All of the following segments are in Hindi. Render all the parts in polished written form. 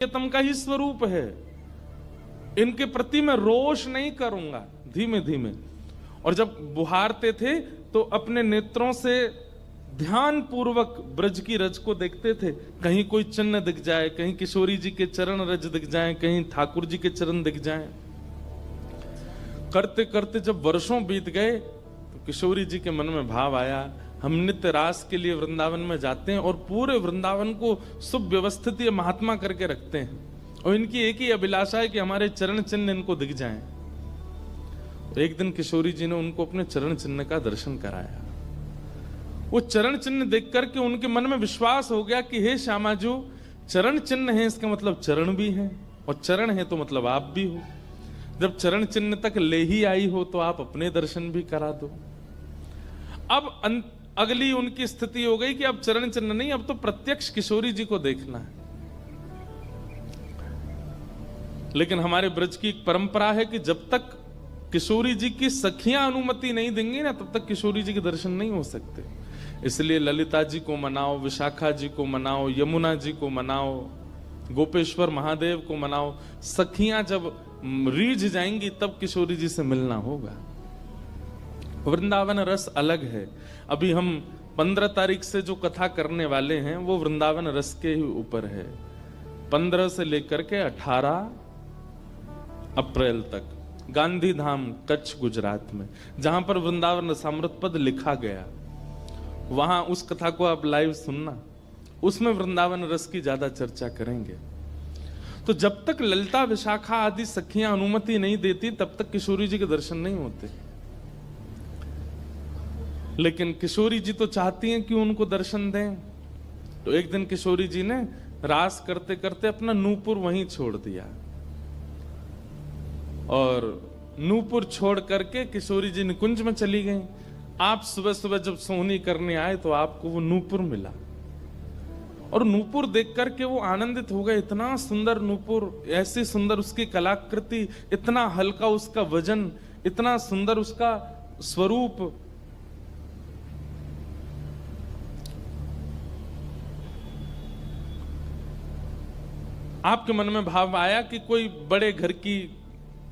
प्रियतम का ही स्वरूप है। इनके प्रति मैं रोष नहीं करूंगा, धीमे धीमे। और जब बुहारते थे तो अपने नेत्रों से ध्यान पूर्वक ब्रज की रज को देखते थे। कहीं कोई चिन्ह दिख जाए, कहीं किशोरी जी के चरण रज दिख जाए, कहीं ठाकुर जी के चरण दिख जाए। करते करते जब वर्षों बीत गए तो किशोरी जी के मन में भाव आया, हम नित्य रास के लिए वृंदावन में जाते हैं और पूरे वृंदावन को सुव्यवस्थित महात्मा करके रखते हैं, और इनकी एक ही अभिलाषा है कि हमारे चरण चिन्ह इनको दिख जाएं। एक दिन किशोरी जी ने उनको अपने चरण चिन्ह का दर्शन कराया। वो चरण चिन्ह देख करके उनके मन में विश्वास हो गया कि हे श्यामा जो चरण चिन्ह है, इसका मतलब चरण भी है, और चरण है तो मतलब आप भी हो। जब चरण चिन्ह तक ले ही आई हो तो आप अपने दर्शन भी करा दो। अब अगली उनकी स्थिति हो गई कि अब चरण चिन्ह नहीं, अब तो प्रत्यक्ष किशोरी जी को देखना है। लेकिन हमारे ब्रज की एक परंपरा है कि जब तक किशोरी जी की सखियां अनुमति नहीं देंगी ना, तब तक किशोरी जी के दर्शन नहीं हो सकते। इसलिए ललिता जी को मनाओ, विशाखा जी को मनाओ, यमुना जी को मनाओ, गोपेश्वर महादेव को मनाओ। सखियां जब रीझ जाएंगी तब किशोरी जी से मिलना होगा। वृंदावन रस अलग है। अभी हम 15 तारीख से जो कथा करने वाले हैं वो वृंदावन रस के ही ऊपर है। 15 से लेकर के 18 अप्रैल तक गांधी धाम कच्छ गुजरात में, जहां पर वृंदावन रसामृत पद लिखा गया, वहां उस कथा को आप लाइव सुनना। उसमें वृंदावन रस की ज्यादा चर्चा करेंगे। तो जब तक ललिता विशाखा आदि सखियां अनुमति नहीं देती तब तक किशोरी जी के दर्शन नहीं होते। लेकिन किशोरी जी तो चाहती हैं कि उनको दर्शन दें। तो एक दिन किशोरी जी ने रास करते करते अपना नूपुर वहीं छोड़ दिया, और नूपुर छोड़ करके किशोरी जी निकुंज में चली गई। आप सुबह सुबह जब सोहनी करने आए तो आपको वो नूपुर मिला, और नूपुर देख करके वो आनंदित हो गए। इतना सुंदर नूपुर, ऐसी सुंदर उसकी कलाकृति, इतना हल्का उसका वजन, इतना सुंदर उसका स्वरूप। आपके मन में भाव आया कि कोई बड़े घर की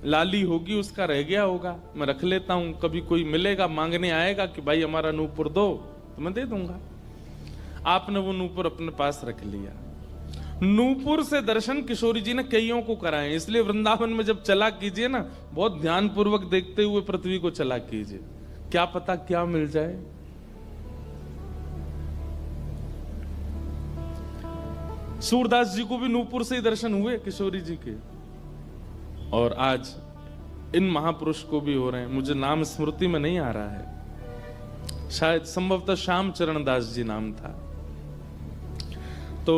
लाली होगी, उसका रह गया होगा, मैं रख लेता हूं, कभी कोई मिलेगा मांगने आएगा कि भाई हमारा नूपुर दो तो मैं दे दूंगा। आपने वो नूपुर अपने पास रख लिया। नूपुर से दर्शन किशोरी जी ने कईयों को कराए। इसलिए वृंदावन में जब चला कीजिए ना, बहुत ध्यान पूर्वक देखते हुए पृथ्वी को चला कीजिए, क्या पता क्या मिल जाए। सूरदास जी को भी नूपुर से ही दर्शन हुए किशोरी जी के, और आज इन महापुरुष को भी हो रहे हैं। मुझे नाम स्मृति में नहीं आ रहा है, शायद संभवतः श्याम चरण दास जी नाम था। तो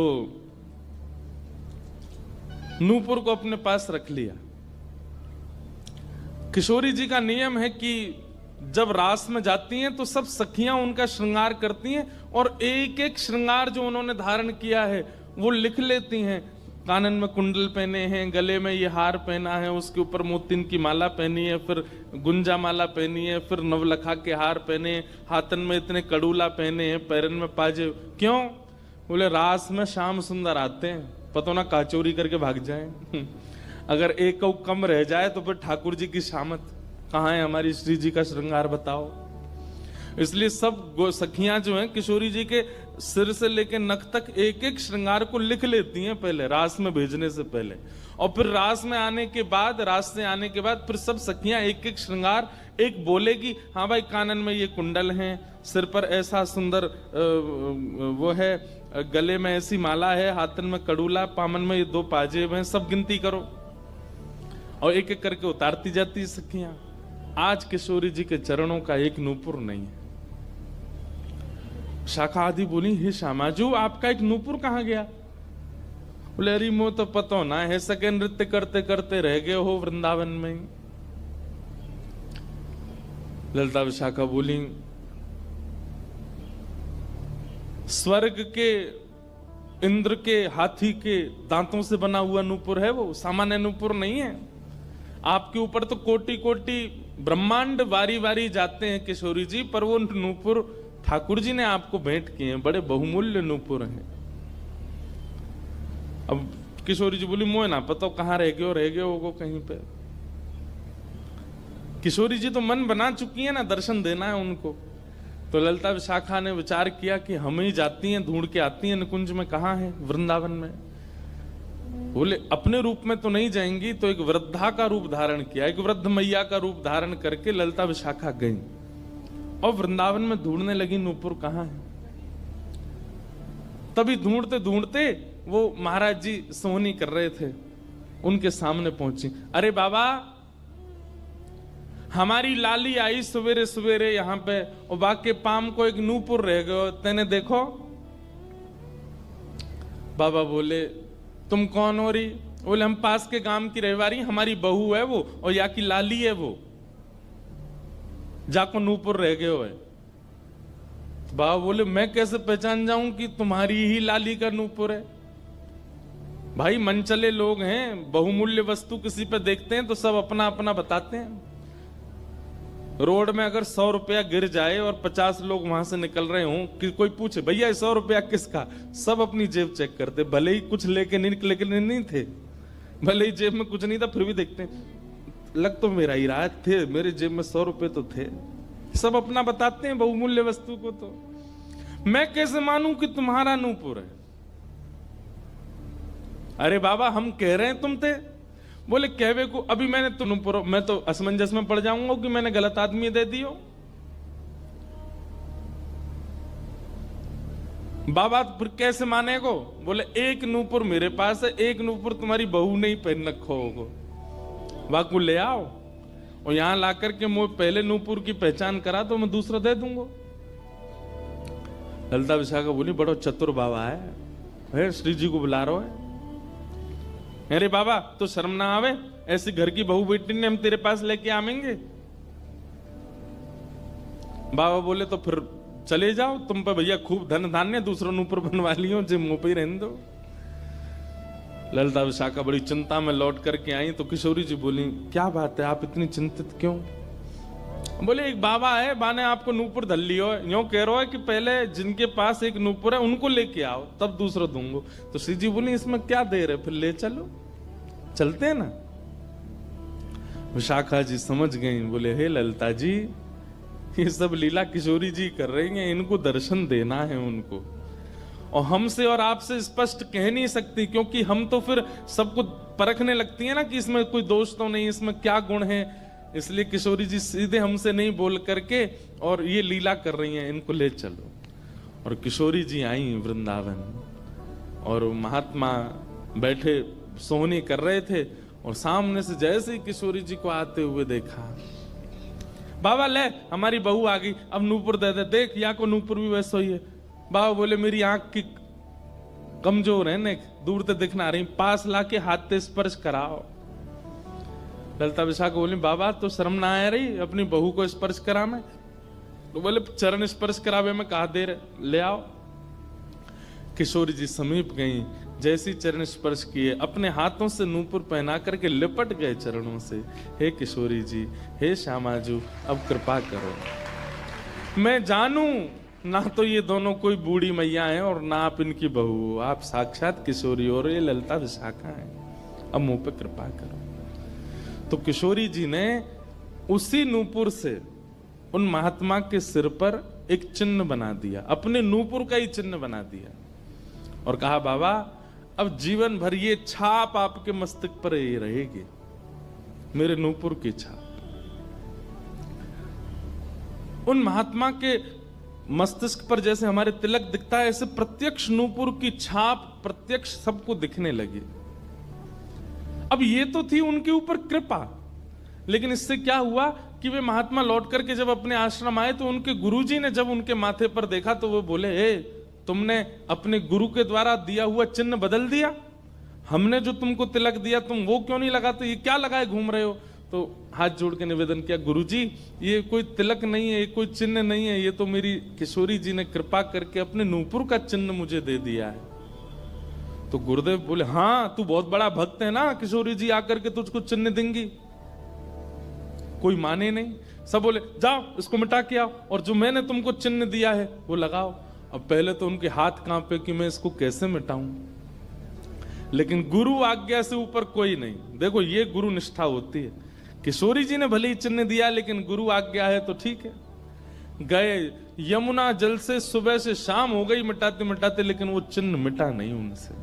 नूपुर को अपने पास रख लिया। किशोरी जी का नियम है कि जब रास में जाती हैं तो सब सखियां उनका श्रृंगार करती हैं, और एक एक श्रृंगार जो उन्होंने धारण किया है वो लिख लेती हैं। कानन में कुंडल पहने हैं, गले में ये हार पहना है, उसके ऊपर मोतिन की माला पहनी है, फिर गुंजा माला पहनी है, फिर नवलखा के हार पहने, हाथन में इतने कड़ूला पहने हैं, पैरन में पाजे। क्यों? बोले रास में श्याम सुंदर आते हैं, पता ना काचोरी करके भाग जाएं। अगर एक कम रह जाए तो फिर ठाकुर जी की शामत कहाँ है, हमारी श्री जी का श्रृंगार बताओ। इसलिए सब सखियां जो हैं किशोरी जी के सिर से लेकर नख तक एक एक श्रृंगार को लिख लेती हैं पहले, रास में भेजने से पहले। और फिर रास में आने के बाद, रास से आने के बाद फिर सब सखियां एक एक श्रृंगार, एक बोलेगी हाँ भाई कानन में ये कुंडल हैं, सिर पर ऐसा सुंदर वो है, गले में ऐसी माला है, हाथन में कड़ूला, पामन में ये 2 पाजेब हैं, सब गिनती करो। और एक एक करके उतारती जाती है सखियां। आज किशोरी जी के चरणों का एक नूपुर नहीं है। शाखा आदि बोली, हे श्यामाजू आपका एक नूपुर कहां गया? बोले अरे मो तो पता ना है, सके नृत्य करते करते रह गए हो वृंदावन में। ललिता विशाखा बोली, स्वर्ग के इंद्र के हाथी के दांतों से बना हुआ नूपुर है वो, सामान्य नूपुर नहीं है। आपके ऊपर तो कोटि कोटि ब्रह्मांड वारी वारी जाते हैं किशोरी जी, पर वो नूपुर ठाकुर जी ने आपको भेंट किए हैं, बड़े बहुमूल्य नूपुर हैं। अब किशोरी जी बोली मोए ना पता कहाँ रह गए हो कहीं पे। किशोरी जी तो मन बना चुकी है ना, दर्शन देना है उनको। तो ललिता विशाखा ने विचार किया कि हम ही जाती हैं, ढूंढ के आती हैं निकुंज में, कहाँ है, वृंदावन में। बोले अपने रूप में तो नहीं जाएंगी, तो एक वृद्धा का रूप धारण किया, एक वृद्ध मैया का रूप धारण करके ललिता विशाखा गई और वृंदावन में ढूंढने लगी नूपुर कहाँ है। तभी ढूंढते ढूंढते वो महाराज जी सोहनी कर रहे थे, उनके सामने पहुंची। अरे बाबा, हमारी लाली आई सवेरे सवेरे यहाँ पे और बाके पाम को एक नूपुर रह गयो, तेने देखो। बाबा बोले तुम कौन हो रही? बोले हम पास के गांव की रहवारी, हमारी बहू है वो और या की लाली है वो, जाको नूपुर रह गयो है। बाबा बोले मैं कैसे पहचान जाऊं कि तुम्हारी ही लाली का नूपुर है? भाई मनचले लोग हैं, बहुमूल्य वस्तु किसी पे देखते हैं तो सब अपना अपना बताते हैं। रोड में अगर 100 रुपया गिर जाए और 50 लोग वहां से निकल रहे हों, कि कोई पूछे भैया 100 रुपया किसका, सब अपनी जेब चेक करते, भले ही कुछ लेके नहीं थे, भले ही जेब में कुछ नहीं था, फिर भी देखते लग तो मेरा ही रहा थे, मेरे जेब में 100 रुपए तो थे। सब अपना बताते हैं बहुमूल्य वस्तु को। तो मैं कैसे मानूं कि तुम्हारा नूपुर है? अरे बाबा हम कह रहे हैं तुम थे। बोले कहवे को अभी मैंने तो नूपुर, मैं तो असमंजस में पड़ जाऊंगा कि मैंने गलत आदमी दे दियो। बाबा फिर कैसे मानेगो? बोले एक नूपुर मेरे पास है, एक नूपुर तुम्हारी बहू ने ही पहन रखो होगो, वाकू ले आओ और यहां ला करके मुझे पहले नूपुर की पहचान करा तो मैं दूसरा दे दूंगा। ललिता विशाखा बोली बड़ो चतुर बाबा है, श्री जी को बुला रहा है। अरे बाबा तो शर्म ना आवे, ऐसी घर की बहू बेटी ने हम तेरे पास लेके आवेंगे? बाबा बोले तो फिर चले जाओ, तुम पे भैया खूब धन धान्य, दूसरों नूपुर बनवा लियो, जो मुंह पे ही रहने दो। ललिता विशाखा बड़ी चिंता में लौट करके आई तो किशोरी जी बोली क्या बात है, आप इतनी चिंतित क्यों? बोले एक बाबा है, बाने आपको नूपुर धल लियो, यूं कह रहा है कि पहले जिनके पास एक नूपुर है उनको लेके आओ तब दूसरा दूंगो। तो श्री जी बोली इसमें क्या देर है, फिर ले चलो, चलते हैं ना। विशाखा जी समझ गई, बोले हे ललिता जी ये सब लीला किशोरी जी कर रही हैं, इनको दर्शन देना है उनको, और हमसे और आपसे स्पष्ट कह नहीं सकती, क्योंकि हम तो फिर सबको परखने लगती है ना कि इसमें कोई दोष तो नहीं, इसमें क्या गुण है। इसलिए किशोरी जी सीधे हमसे नहीं बोल करके और ये लीला कर रही हैं, इनको ले चलो। और किशोरी जी आई वृंदावन और महात्मा बैठे सोहनी कर रहे थे और सामने से जैसे ही किशोरी जी को आते हुए देखा, बाबा ले हमारी बहू आ गई, अब नूपुर दे दे, देख या को नूपुर भी वैसा ही है। बाबा बोले मेरी आंख की कमजोर है ने, दूर से दिखना रही, पास लाके हाथ से स्पर्श कराओ। ललिता विशाखा बोली बाबा तो शर्म ना आ रही अपनी बहू को स्पर्श करा में? तो बोले चरण स्पर्श करावे में कहा देर, ले आओ। किशोरी जी समीप गई, जैसी चरण स्पर्श किए अपने हाथों से नूपुर पहना करके लिपट गए चरणों से। हे किशोरी जी, हे श्यामाजू, अब कृपा करो, मैं जानू ना तो ये दोनों कोई बूढ़ी मैया हैं और ना आप इनकी बहू, आप साक्षात किशोरी और ये ललिता विशाखा हैं, अब मुंह पे कृपा करो। तो किशोरी जी ने उसी नूपुर से उन महात्मा के सिर पर एक चिन्ह बना दिया, अपने नूपुर का ही चिन्ह बना दिया और कहा बाबा अब जीवन भर ये छाप आपके मस्तक पर ही रहेगी, मेरे नूपुर की छाप। उन महात्मा के मस्तिष्क पर जैसे हमारे तिलक दिखता है, ऐसे प्रत्यक्ष नूपुर की छाप प्रत्यक्ष सबको दिखने लगी। अब ये तो थी उनके ऊपर कृपा, लेकिन इससे क्या हुआ कि वे महात्मा लौट करके जब अपने आश्रम आए तो उनके गुरुजी ने जब उनके माथे पर देखा तो वो बोले हे तुमने अपने गुरु के द्वारा दिया हुआ चिन्ह बदल दिया, हमने जो तुमको तिलक दिया तुम वो क्यों नहीं लगाते, ये क्या लगाए घूम रहे हो? तो हाथ जोड़ के निवेदन किया गुरुजी ये कोई तिलक नहीं है, ये कोई चिन्ह नहीं है, ये तो मेरी किशोरी जी ने कृपा करके अपने नूपुर का चिन्ह मुझे दे दिया है। तो गुरुदेव बोले हाँ तू बहुत बड़ा भक्त है ना, किशोरी जी आकर के तुझको चिन्ह देंगी। कोई माने नहीं, सब बोले जाओ इसको मिटा के आओ और जो मैंने तुमको चिन्ह दिया है वो लगाओ। अब पहले तो उनके हाथ कांपे कि मैं इसको कैसे मिटाऊं। लेकिन गुरु आज्ञा से ऊपर कोई नहीं। देखो ये गुरु निष्ठा होती है। किशोरी जी ने भले ही चिन्ह दिया, लेकिन गुरु आज्ञा है तो ठीक है। गए यमुना जल से, सुबह से शाम हो गई मिटाते मिटाते, लेकिन वो चिन्ह मिटा नहीं उनसे।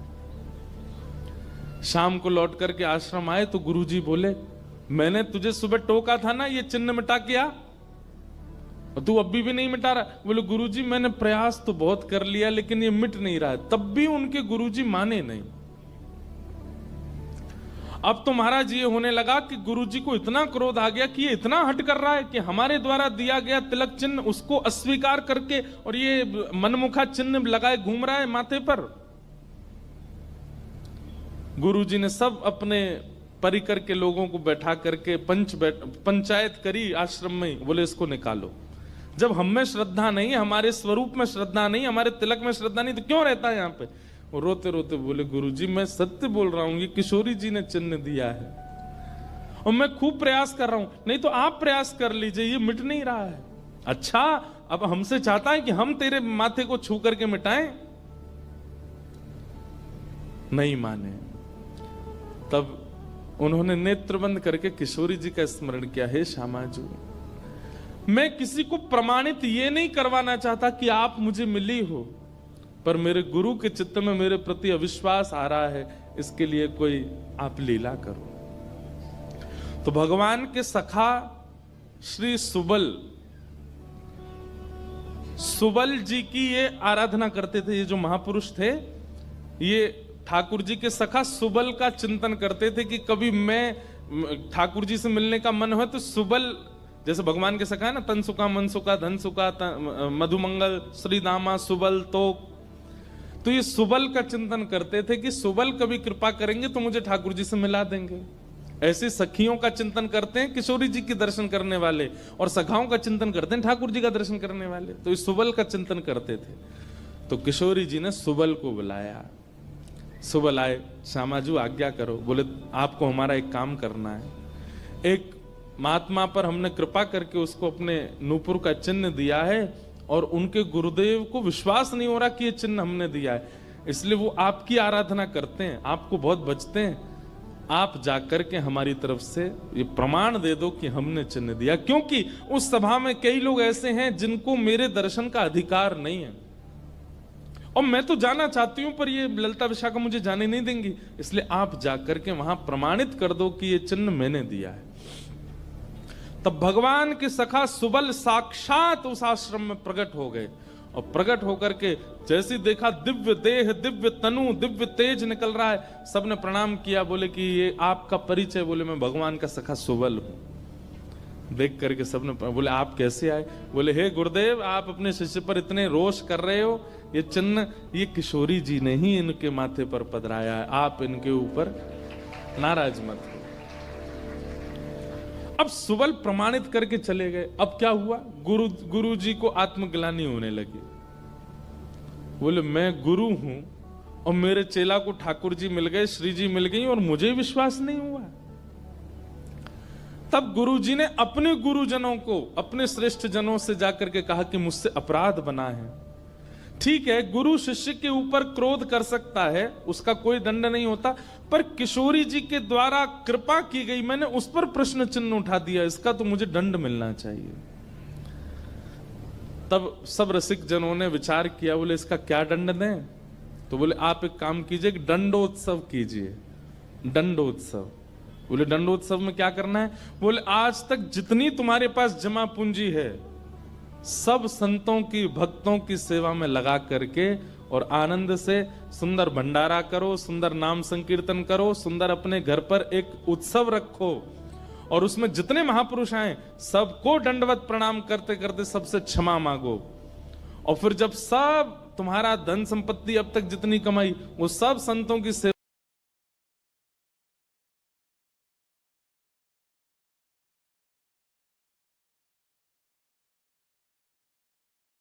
शाम को लौट करके आश्रम आए तो गुरुजी बोले, मैंने तुझे सुबह टोका था ना ये चिन्ह मिटा के आ, और तू अभी भी नहीं मिटा रहा। बोले गुरुजी मैंने प्रयास तो बहुत कर लिया, लेकिन ये मिट नहीं रहा है। तब भी उनके गुरुजी माने नहीं। अब तो महाराज ये होने लगा कि गुरुजी को इतना क्रोध आ गया कि ये इतना हट कर रहा है कि हमारे द्वारा दिया गया तिलक चिन्ह उसको अस्वीकार करके और ये मनमुखा चिन्ह लगाए घूम रहा है माथे पर। गुरुजी ने सब अपने परिकर के लोगों को बैठा करके पंचायत करी आश्रम में। बोले इसको निकालो। जब हम में श्रद्धा नहीं, हमारे स्वरूप में श्रद्धा नहीं, हमारे तिलक में श्रद्धा नहीं, तो क्यों रहता है यहाँ पे? वो रोते रोते बोले गुरुजी मैं सत्य बोल रहा हूं, ये किशोरी जी ने चिन्ह दिया है और मैं खूब प्रयास कर रहा हूं। नहीं तो आप प्रयास कर लीजिए, ये मिट नहीं रहा है। अच्छा अब हमसे चाहता है कि हम तेरे माथे को छू करके मिटाएं? नहीं माने। तब उन्होंने नेत्र बंद करके किशोरी जी का स्मरण किया, हे श्यामाजू मैं किसी को प्रमाणित ये नहीं करवाना चाहता कि आप मुझे मिली हो, पर मेरे गुरु के चित्त में मेरे प्रति अविश्वास आ रहा है, इसके लिए कोई आप लीला करो। तो भगवान के सखा श्री सुबल जी की ये आराधना करते थे। ये जो महापुरुष थे ये ठाकुर जी के सखा सुबल का चिंतन करते थे कि कभी मैं ठाकुर जी से मिलने का मन हो तो सुबल, जैसे भगवान के सखा है ना, तन सुखा मन सुखा धन सुखा मधुमंगल श्री दामा सुबल, तो ये सुबल का चिंतन करते थे कि सुबल कभी कृपा करेंगे तो मुझे ठाकुर जी से मिला देंगे। ऐसे सखियों का चिंतन करते हैं किशोरी जी के दर्शन करने वाले, और सखाओं का चिंतन करते हैं ठाकुर जी का दर्शन करने वाले। तो इस सुबल का चिंतन करते थे। तो किशोरी जी ने सुबल को बुलाया। सुबल आए, श्यामाजू आज्ञा करो। बोले आपको हमारा एक काम करना है। एक महात्मा पर हमने कृपा करके उसको अपने नूपुर का चिन्ह दिया है और उनके गुरुदेव को विश्वास नहीं हो रहा कि ये चिन्ह हमने दिया है, इसलिए वो आपकी आराधना करते हैं, आपको बहुत बचते हैं। आप जाकर के हमारी तरफ से ये प्रमाण दे दो कि हमने चिन्ह दिया, क्योंकि उस सभा में कई लोग ऐसे हैं जिनको मेरे दर्शन का अधिकार नहीं है और मैं तो जाना चाहती हूं पर ये ललिता विशाखा मुझे जाने नहीं देंगी, इसलिए आप जाकर के वहां प्रमाणित कर दो कि ये चिन्ह मैंने दिया है। तब भगवान के सखा सुबल साक्षात उस आश्रम में प्रकट हो गए और प्रकट होकर के जैसे देखा दिव्य देह, दिव्य तनु, दिव्य तेज निकल रहा है, सबने प्रणाम किया। बोले कि ये आपका परिचय? बोले मैं भगवान का सखा सुबल हूं। देख करके सबने बोले आप कैसे आए? बोले हे गुरुदेव आप अपने शिष्य पर इतने रोष कर रहे हो, ये चिन्ह ये किशोरी जी ने ही इनके माथे पर पधराया है, आप इनके ऊपर नाराज मत हो। अब सुबल प्रमाणित करके चले गए। अब क्या हुआ? गुरु जी को आत्मग्लानि होने लगी। बोले मैं गुरु हूं और मेरे चेला को ठाकुर जी मिल गए, श्री जी मिल गई और मुझे विश्वास नहीं हुआ। तब गुरु जी ने अपने गुरुजनों को, अपने श्रेष्ठ जनों से जाकर के कहा कि मुझसे अपराध बना है। ठीक है, गुरु शिष्य के ऊपर क्रोध कर सकता है, उसका कोई दंड नहीं होता, पर किशोरी जी के द्वारा कृपा की गई, मैंने उस पर प्रश्न चिन्ह उठा दिया, इसका तो मुझे दंड मिलना चाहिए। तब सब रसिक जनों ने विचार किया, बोले इसका क्या दंड दें? तो बोले आप एक काम कीजिए, दंडोत्सव कीजिए। दंडोत्सव। बोले दंडोत्सव में क्या करना है? बोले आज तक जितनी तुम्हारे पास जमा पूंजी है सब संतों की, भक्तों की सेवा में लगा करके और आनंद से सुंदर भंडारा करो, सुंदर नाम संकीर्तन करो, सुंदर अपने घर पर एक उत्सव रखो और उसमें जितने महापुरुष आए सबको दंडवत प्रणाम करते करते सबसे क्षमा मांगो। और फिर जब सब तुम्हारा धन संपत्ति अब तक जितनी कमाई वो सब संतों की सेवा